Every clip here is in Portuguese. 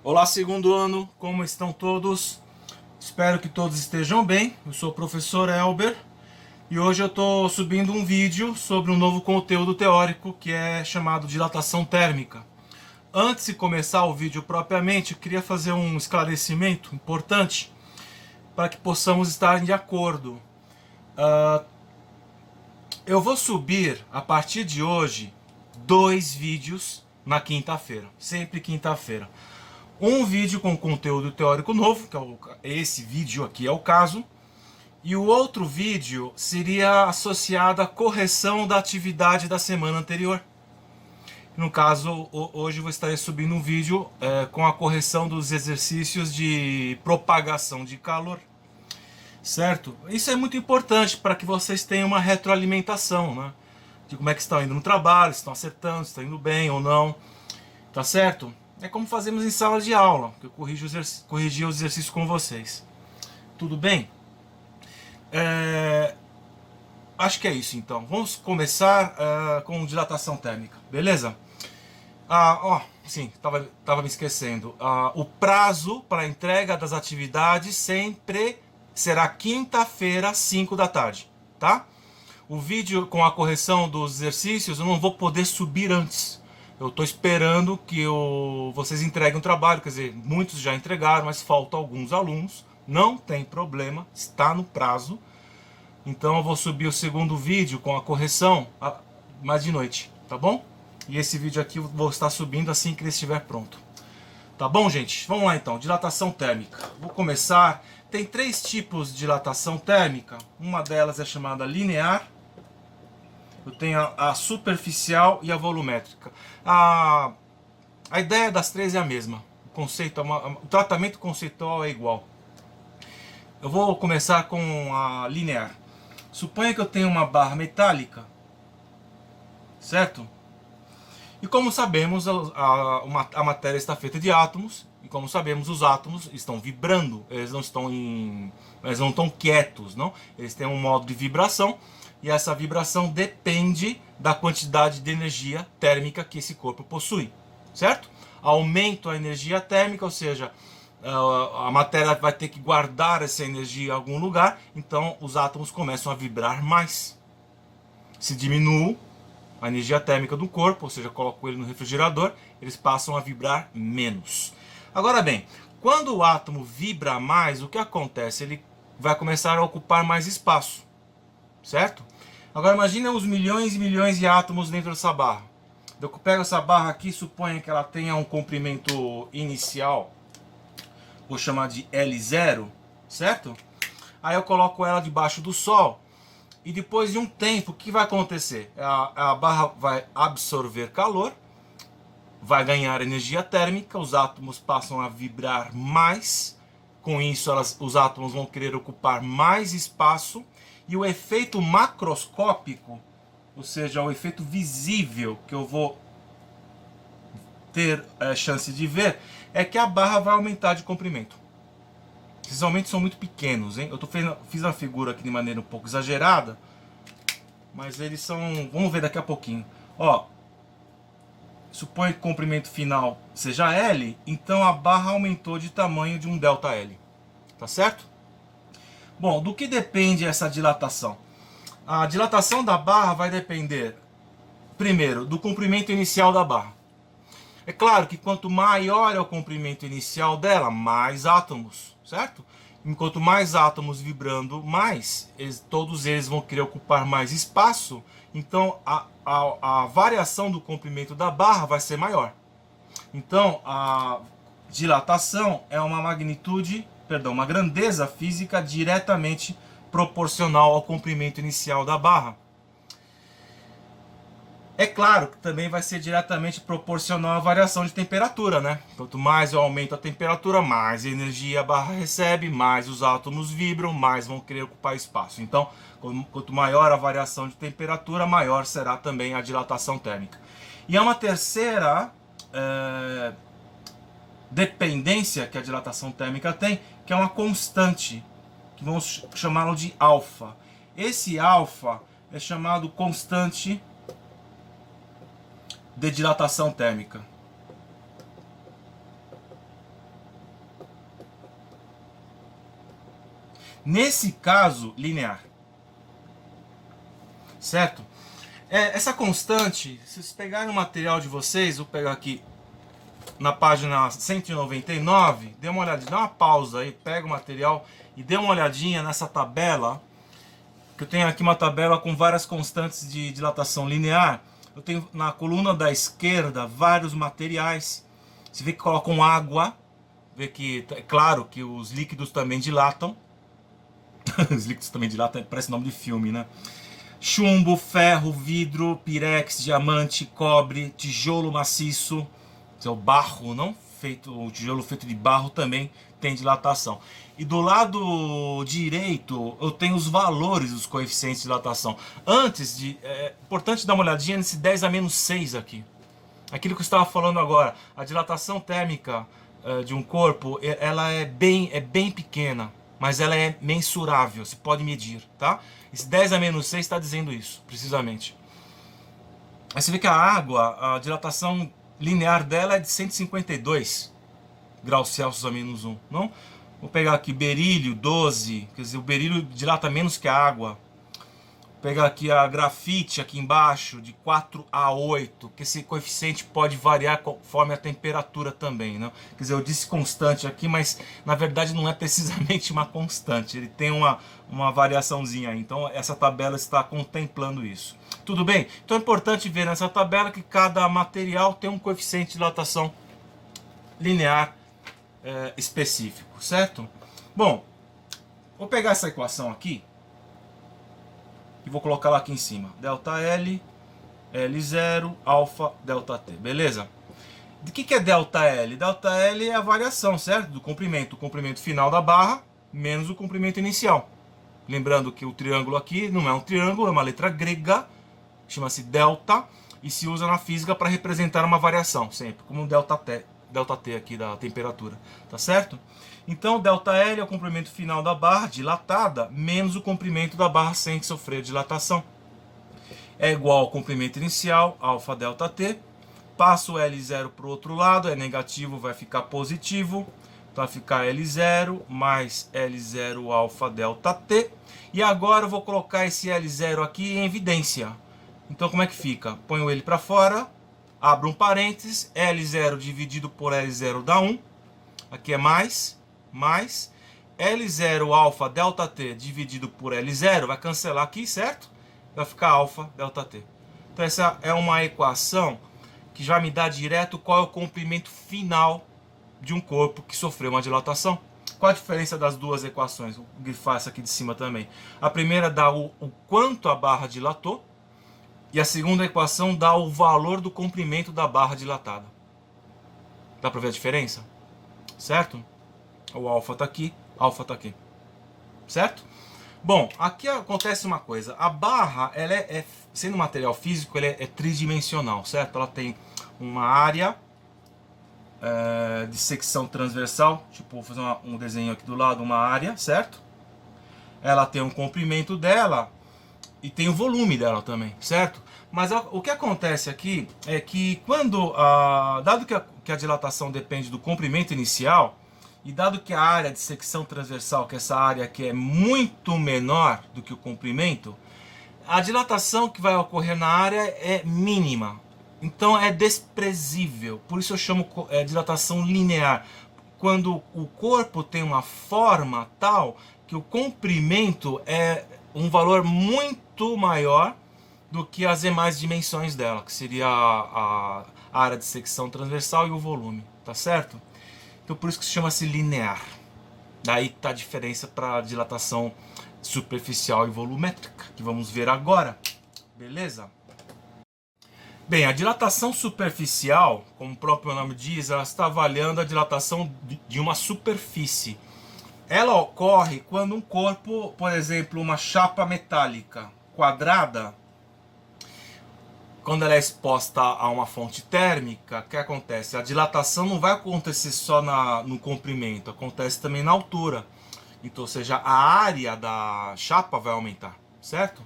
Olá, segundo ano, como estão todos? Espero que todos estejam bem. Eu sou o professor Elber e hoje eu estou subindo um vídeo sobre um novo conteúdo teórico que é chamado dilatação térmica. Antes de começar o vídeo propriamente, eu queria fazer um esclarecimento importante para que possamos estar de acordo. Eu vou subir a partir de hoje 2 vídeos na quinta-feira, sempre quinta-feira. Um vídeo com conteúdo teórico novo, que é esse vídeo aqui é o caso, e o outro vídeo seria associado à correção da atividade da semana anterior. No caso, hoje eu vou estar subindo um vídeo com a correção dos exercícios de propagação de calor. Certo? Isso é muito importante para que vocês tenham uma retroalimentação, né? De como é que estão indo no trabalho, se estão acertando, se estão indo bem ou não. Tá certo? É como fazemos em sala de aula, que eu corrigi os exercícios com vocês. Tudo bem? Acho que é isso então. Vamos começar com dilatação térmica, beleza? Sim, tava me esquecendo. O prazo para a entrega das atividades sempre será quinta-feira, 5 da tarde, tá? O vídeo com a correção dos exercícios eu não vou poder subir antes. Eu estou esperando que vocês entreguem o trabalho, quer dizer, muitos já entregaram, mas faltam alguns alunos. Não tem problema, está no prazo. Então eu vou subir o segundo vídeo com a correção mais de noite, tá bom? E esse vídeo aqui eu vou estar subindo assim que ele estiver pronto. Tá bom, gente? Vamos lá então, dilatação térmica. Vou começar. Tem 3 tipos de dilatação térmica. Uma delas é chamada linear. Eu tenho a superficial e a volumétrica. A ideia das 3 é a mesma. O tratamento conceitual é igual. Eu vou começar com a linear. Suponha que eu tenho uma barra metálica, certo? E como sabemos, a matéria está feita de átomos. E como sabemos, os átomos estão vibrando. Eles não estão quietos, não? Eles têm um modo de vibração. E essa vibração depende da quantidade de energia térmica que esse corpo possui, certo? Aumento a energia térmica, ou seja, a matéria vai ter que guardar essa energia em algum lugar, então os átomos começam a vibrar mais. Se diminui a energia térmica do corpo, ou seja, coloco ele no refrigerador, eles passam a vibrar menos. Agora bem, quando o átomo vibra mais, o que acontece? Ele vai começar a ocupar mais espaço, certo? Agora imagine os milhões e milhões de átomos dentro dessa barra. Eu pego essa barra aqui, suponha que ela tenha um comprimento inicial, vou chamar de L0, certo? Aí eu coloco ela debaixo do Sol e depois de um tempo, o que vai acontecer? A barra vai absorver calor, vai ganhar energia térmica, os átomos passam a vibrar mais, com isso os átomos vão querer ocupar mais espaço. E o efeito macroscópico, ou seja, o efeito visível que eu vou ter chance de ver, é que a barra vai aumentar de comprimento. Esses aumentos são muito pequenos, hein? Fiz uma figura aqui de maneira um pouco exagerada, mas eles são... Vamos ver daqui a pouquinho. Ó, suponha que o comprimento final seja L, então a barra aumentou de tamanho de um ΔL. Tá certo? Bom, do que depende essa dilatação? A dilatação da barra vai depender, primeiro, do comprimento inicial da barra. É claro que quanto maior é o comprimento inicial dela, mais átomos, certo? Enquanto mais átomos vibrando mais, todos eles vão querer ocupar mais espaço, então a variação do comprimento da barra vai ser maior. Então a dilatação é uma grandeza física diretamente proporcional ao comprimento inicial da barra. É claro que também vai ser diretamente proporcional à variação de temperatura, né? Quanto mais eu aumento a temperatura, mais energia a barra recebe, mais os átomos vibram, mais vão querer ocupar espaço. Então, quanto maior a variação de temperatura, maior será também a dilatação térmica. E há uma terceira dependência que a dilatação térmica tem, que é uma constante, que vamos chamá-lo de alfa. Esse alfa é chamado constante de dilatação térmica. Nesse caso, linear. Certo? Essa constante, se vocês pegarem o material de vocês, vou pegar aqui na página 199, dê uma olhadinha, dá uma pausa aí, pega o material e dê uma olhadinha nessa tabela, que eu tenho aqui uma tabela com várias constantes de dilatação linear. Eu tenho na coluna da esquerda vários materiais. Você vê que colocam água, vê que é claro que os líquidos também dilatam. Os líquidos também dilatam, parece nome de filme, né? Chumbo, ferro, vidro, pirex, diamante, cobre, tijolo maciço, que é o barro, não? O tijolo feito de barro também tem dilatação. E do lado direito eu tenho os valores dos coeficientes de dilatação. Antes de... É importante dar uma olhadinha nesse 10 a menos 6 aqui. Aquilo que eu estava falando agora. A dilatação térmica de um corpo, ela é bem pequena, mas ela é mensurável, se pode medir, tá? Esse 10 a menos 6 está dizendo isso, precisamente. Aí você vê que a água, a dilatação linear dela é de 152 graus Celsius a menos 1, não? Vou pegar aqui berílio, 12, quer dizer, o berílio dilata menos que a água. Vou pegar aqui a grafite aqui embaixo, de 4 a 8, que esse coeficiente pode variar conforme a temperatura também, não? Quer dizer, eu disse constante aqui, mas na verdade não é precisamente uma constante, ele tem uma variaçãozinha aí, então essa tabela está contemplando isso. Tudo bem? Então é importante ver nessa tabela que cada material tem um coeficiente de dilatação linear específico, certo? Bom, vou pegar essa equação aqui e vou colocar lá aqui em cima. Delta L, L0, alfa, delta T, beleza? De que é delta L? Delta L é a variação, certo? Do comprimento. O comprimento final da barra menos o comprimento inicial. Lembrando que o triângulo aqui não é um triângulo, é uma letra grega, chama-se delta, e se usa na física para representar uma variação, sempre, como delta T aqui da temperatura, tá certo? Então, ΔL é o comprimento final da barra dilatada menos o comprimento da barra sem sofrer dilatação. É igual ao comprimento inicial, alfa delta T. Passo o L0 para o outro lado, é negativo, vai ficar positivo. Então vai ficar L0 mais L0 alfa delta T. E agora eu vou colocar esse L0 aqui em evidência. Então como é que fica? Ponho ele para fora, abro um parênteses, L0 dividido por L0 dá 1. Aqui é mais L0 alfa delta T dividido por L0 vai cancelar aqui, certo? Vai ficar alfa delta T. Então essa é uma equação que já me dá direto qual é o comprimento final de um corpo que sofreu uma dilatação. Qual a diferença das duas equações? Vou grifar essa aqui de cima também. A primeira dá o quanto a barra dilatou e a segunda equação dá o valor do comprimento da barra dilatada. Dá para ver a diferença? Certo? O alfa está aqui, alfa está aqui. Certo? Bom, aqui acontece uma coisa. A barra, ela sendo material físico, ela é tridimensional, certo? Ela tem uma área de secção transversal. Tipo, vou fazer um desenho aqui do lado, uma área, certo? Ela tem um comprimento dela e tem o volume dela também, certo? Mas o que acontece aqui é que quando, dado que a dilatação depende do comprimento inicial, e dado que a área de secção transversal, que essa área aqui é muito menor do que o comprimento, a dilatação que vai ocorrer na área é mínima. Então é desprezível. Por isso eu chamo dilatação linear. Quando o corpo tem uma forma tal que o comprimento é um valor muito maior do que as demais dimensões dela, que seria a área de secção transversal e o volume, tá certo? Então por isso que se chama-se linear. Daí está a diferença para a dilatação superficial e volumétrica, que vamos ver agora. Beleza? Bem, a dilatação superficial, como o próprio nome diz, ela está avaliando a dilatação de uma superfície. Ela ocorre quando um corpo, por exemplo, uma chapa metálica quadrada, quando ela é exposta a uma fonte térmica, o que acontece? A dilatação não vai acontecer só no comprimento, acontece também na altura. Então, ou seja, a área da chapa vai aumentar, certo?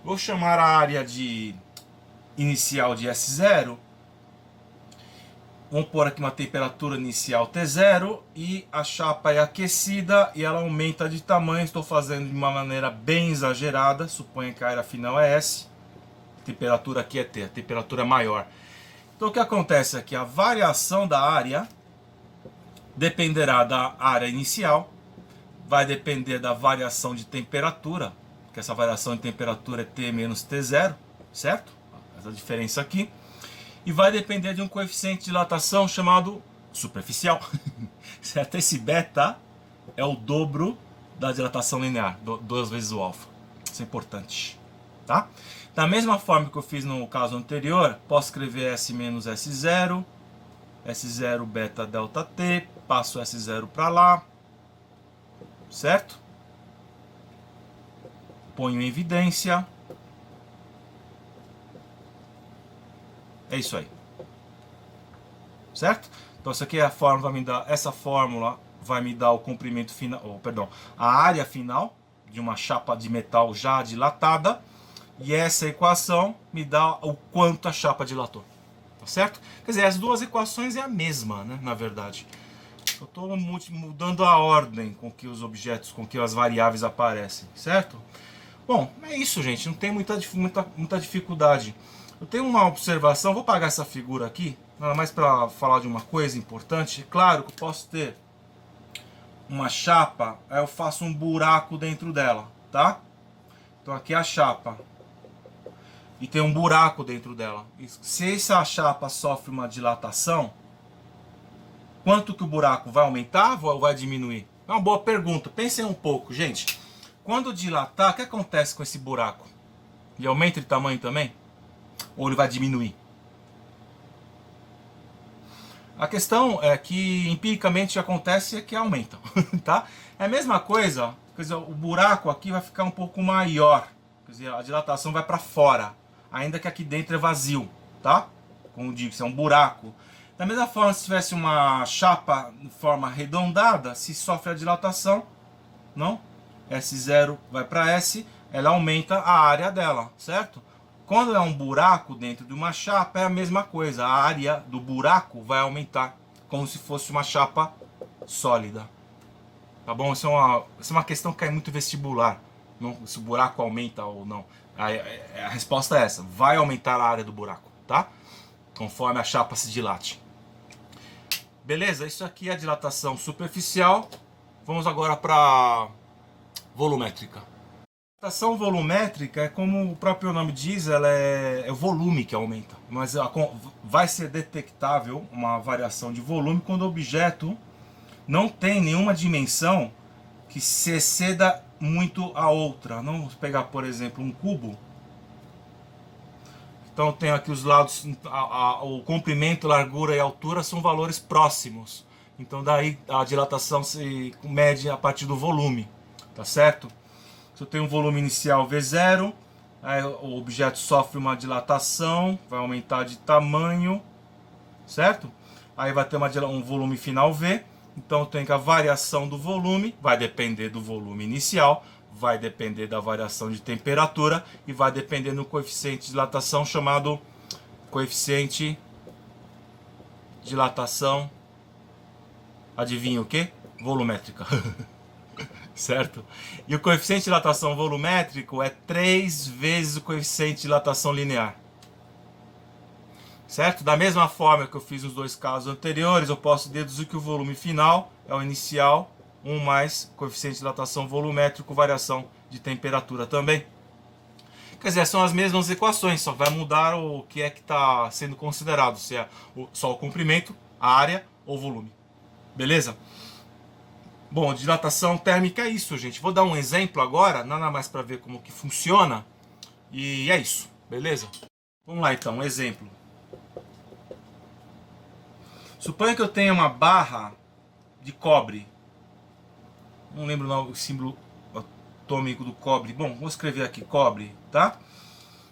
Vou chamar a área inicial de S0. Vamos pôr aqui uma temperatura inicial T0 e a chapa é aquecida e ela aumenta de tamanho. Estou fazendo de uma maneira bem exagerada. Suponha que a área final é S, a temperatura aqui é T, a temperatura é maior. Então o que acontece aqui? A variação da área dependerá da área inicial, vai depender da variação de temperatura, que essa variação de temperatura é T menos T0, certo? Essa diferença aqui. E vai depender de um coeficiente de dilatação chamado superficial, certo? Esse beta é o dobro da dilatação linear, 2 vezes o alfa. Isso é importante, tá? Da mesma forma que eu fiz no caso anterior, posso escrever S menos S0, S0 beta delta T, passo S0 para lá, certo? Ponho em evidência. É isso aí, certo? Então essa aqui é a fórmula, vai me dar, essa fórmula vai me dar o comprimento final, a área final de uma chapa de metal já dilatada, e essa equação me dá o quanto a chapa dilatou, tá certo? Quer dizer, as duas equações é a mesma, né? Na verdade, eu estou mudando a ordem com que os objetos, com que as variáveis aparecem, certo? Bom, é isso, gente. Não tem muita dificuldade. Eu tenho uma observação, vou apagar essa figura aqui, nada mais para falar de uma coisa importante. Claro que eu posso ter uma chapa, aí eu faço um buraco dentro dela, tá? Então aqui é a chapa e tem um buraco dentro dela. Se essa chapa sofre uma dilatação, quanto que o buraco vai aumentar ou vai diminuir? É uma boa pergunta, pensem um pouco, gente. Quando dilatar, o que acontece com esse buraco? Ele aumenta de tamanho também? Ou ele vai diminuir? A questão é que empiricamente o que acontece é que aumenta, tá? É a mesma coisa, quer dizer, o buraco aqui vai ficar um pouco maior, quer dizer, a dilatação vai para fora, ainda que aqui dentro é vazio, tá? Como eu digo, isso é um buraco. Da mesma forma, se tivesse uma chapa em forma arredondada, se sofre a dilatação, não? S0 vai para S, ela aumenta a área dela, certo? Quando é um buraco dentro de uma chapa, é a mesma coisa. A área do buraco vai aumentar, como se fosse uma chapa sólida. Tá bom? Isso é uma questão que cai muito vestibular. Não, se o buraco aumenta ou não. A resposta é essa. Vai aumentar a área do buraco, tá? Conforme a chapa se dilate. Beleza? Isso aqui é a dilatação superficial. Vamos agora para volumétrica. A dilatação volumétrica é como o próprio nome diz, ela é o volume que aumenta, mas vai ser detectável uma variação de volume quando o objeto não tem nenhuma dimensão que se exceda muito a outra. Vamos pegar, por exemplo, um cubo. Então eu tenho aqui os lados, o comprimento, largura e altura são valores próximos. Então daí a dilatação se mede a partir do volume, tá certo? Se eu tenho um volume inicial V0, aí o objeto sofre uma dilatação, vai aumentar de tamanho, certo? Aí vai ter um volume final V, então eu tenho que a variação do volume vai depender do volume inicial, vai depender da variação de temperatura e vai depender do coeficiente de dilatação chamado coeficiente de dilatação, adivinha o que? Volumétrica. Certo? E o coeficiente de dilatação volumétrico é 3 vezes o coeficiente de dilatação linear. Certo? Da mesma forma que eu fiz nos dois casos anteriores, eu posso deduzir que o volume final é o inicial, 1 mais coeficiente de dilatação volumétrico, variação de temperatura também. Quer dizer, são as mesmas equações, só vai mudar o que é que está sendo considerado, se é só o comprimento, a área ou o volume. Beleza? Bom, dilatação térmica é isso, gente. Vou dar um exemplo agora, nada mais para ver como que funciona. E é isso, beleza? Vamos lá então, um exemplo. Suponha que eu tenha uma barra de cobre. Não lembro o símbolo atômico do cobre. Bom, vou escrever aqui cobre, tá?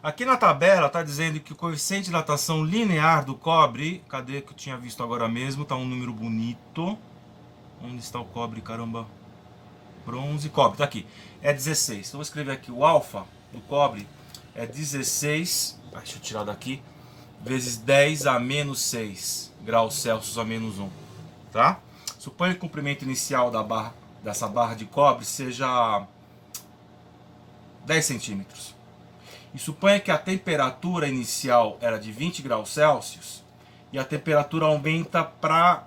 Aqui na tabela está dizendo que o coeficiente de dilatação linear do cobre, cadê que eu tinha visto agora mesmo? Tá um número bonito. Onde está o cobre, caramba? Bronze, cobre, tá aqui. É 16. Então vou escrever aqui o alfa do cobre é 16. Deixa eu tirar daqui. vezes 10 a menos 6 graus Celsius a menos 1, tá? Suponha que o comprimento inicial dessa barra de cobre seja 10 centímetros. E suponha que a temperatura inicial era de 20 graus Celsius e a temperatura aumenta para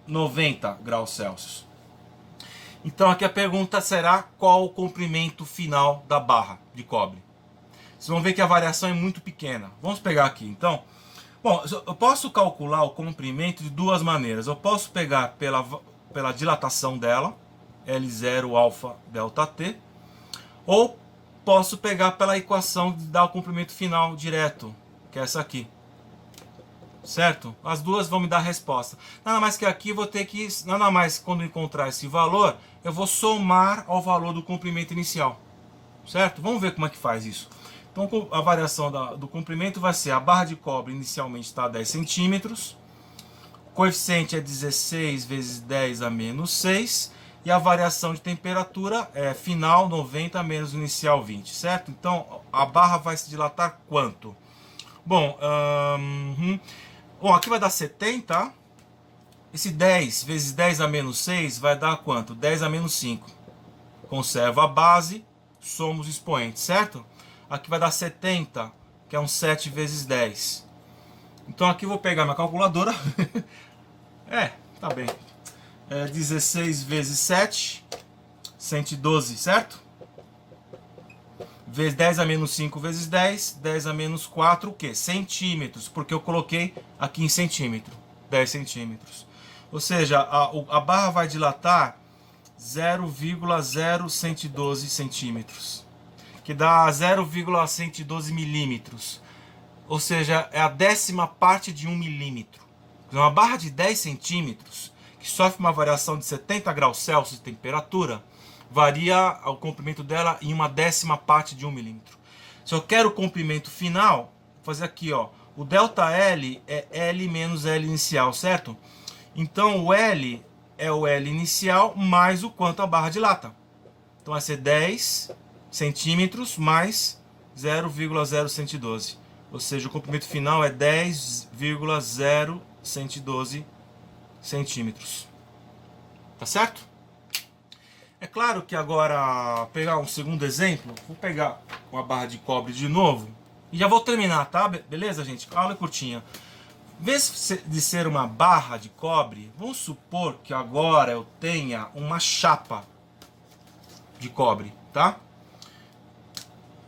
90 graus Celsius. Então aqui a pergunta será qual o comprimento final da barra de cobre. Vocês vão ver que a variação é muito pequena. Vamos pegar aqui então. Bom, eu posso calcular o comprimento de duas maneiras. Eu posso pegar pela dilatação dela, L0 alfa delta T, ou posso pegar pela equação de dar o comprimento final direto, que é essa aqui. Certo? As duas vão me dar a resposta. Nada mais que aqui eu vou ter que, nada mais quando encontrar esse valor, eu vou somar ao valor do comprimento inicial. Certo? Vamos ver como é que faz isso. Então a variação do comprimento vai ser, a barra de cobre inicialmente está a 10 centímetros, o coeficiente é 16 vezes 10 a menos 6, e a variação de temperatura é final 90 menos inicial 20, certo? Então a barra vai se dilatar quanto? Bom, aqui vai dar 70. Esse 10 vezes 10 a menos 6 vai dar quanto? 10 a menos 5. Conserva a base, soma os expoentes, certo? Aqui vai dar 70, que é um 7 vezes 10. Então aqui eu vou pegar minha calculadora. Tá bem. 16 vezes 7, 112, certo? Vezes 10 a menos 5 vezes 10, 10 a menos 4, o quê? Centímetros, porque eu coloquei aqui em centímetro, 10 centímetros. Ou seja, a barra vai dilatar 0,0112 centímetros, que dá 0,112 milímetros. Ou seja, é a 10ª parte de 1 milímetro. Uma barra de 10 centímetros, que sofre uma variação de 70 graus Celsius de temperatura, varia o comprimento dela em uma 10ª parte de 1 milímetro. Se eu quero o comprimento final, vou fazer aqui, ó, o ΔL é L menos L inicial, certo? Então o L é o L inicial mais o quanto a barra dilata. Então vai ser 10 centímetros mais 0,0112. Ou seja, o comprimento final é 10,0112 centímetros. Tá certo? É claro que agora, pegar um segundo exemplo, vou pegar uma barra de cobre de novo e já vou terminar, tá? Beleza, gente? A aula é curtinha. Em vez de ser uma barra de cobre, vamos supor que agora eu tenha uma chapa de cobre, tá?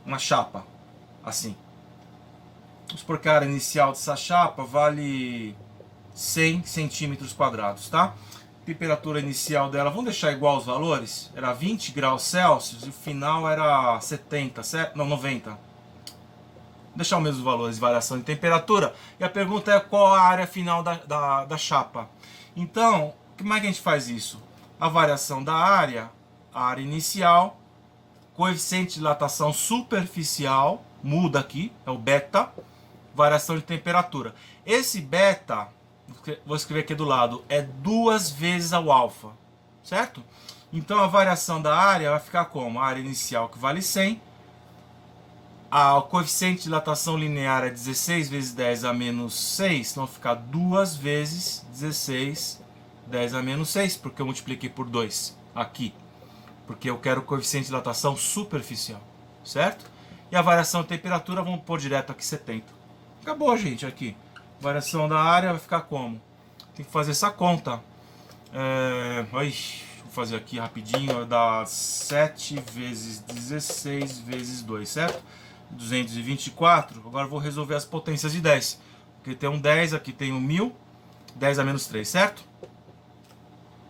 Uma chapa, assim. Vamos supor que a área inicial dessa chapa vale 100 centímetros quadrados, tá? Temperatura inicial dela, vamos deixar igual os valores, era 20 graus Celsius e o final era 70, não, 90. Vou deixar os mesmos valores de variação de temperatura. E a pergunta é qual a área final da chapa. Então, como é que a gente faz isso? A variação da área, a área inicial, coeficiente de dilatação superficial, muda aqui, é o beta, variação de temperatura. Esse beta, vou escrever aqui do lado, é 2 vezes o alfa, certo? Então a variação da área vai ficar como? A área inicial que vale 100, o coeficiente de dilatação linear é 16 vezes 10 a menos 6, então vai ficar 2 vezes 16, 10 a menos 6, porque eu multipliquei por 2 aqui, porque eu quero o coeficiente de dilatação superficial, certo? E a variação de temperatura, vamos pôr direto aqui 70. Acabou, gente, aqui. Variação da área vai ficar como? Tem que fazer essa conta. Vou fazer aqui rapidinho. Vai dar 7 vezes 16 vezes 2, certo? 224. Agora eu vou resolver as potências de 10. Aqui tem um 10, aqui tem um 1000. 10 a menos 3, certo?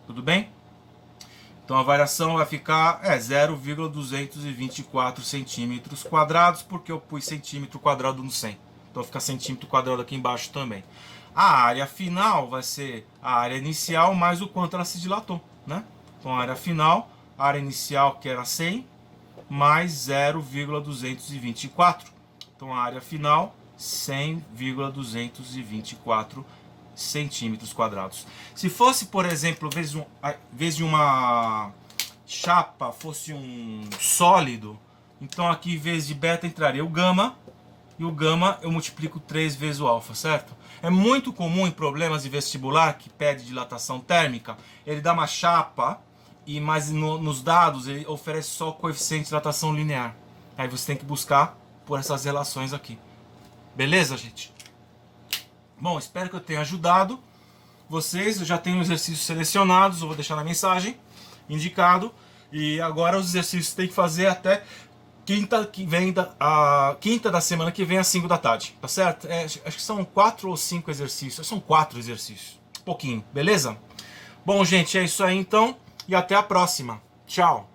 Tudo bem? Então a variação vai ficar 0,224 centímetros quadrados, porque eu pus centímetro quadrado no 100. Então fica centímetro quadrado aqui embaixo também. A área final vai ser a área inicial mais o quanto ela se dilatou, né? Então a área final, a área inicial que era 100, mais 0,224. Então a área final, 100,224 centímetros quadrados. Se fosse, por exemplo, em vez de uma chapa, fosse um sólido, então aqui em vez de beta entraria o gama, e o gama eu multiplico 3 vezes o alfa, certo? É muito comum em problemas de vestibular que pede dilatação térmica, ele dá uma chapa, mas nos dados ele oferece só o coeficiente de dilatação linear. Aí você tem que buscar por essas relações aqui. Beleza, gente? Bom, espero que eu tenha ajudado vocês. Eu já tenho exercícios selecionados, eu vou deixar na mensagem indicado. E agora os exercícios tem que fazer até quinta da semana que vem às 5 da tarde, tá certo? Acho que são 4 ou 5 exercícios, são 4 exercícios, pouquinho, beleza? Bom, gente, é isso aí então, e até a próxima. Tchau!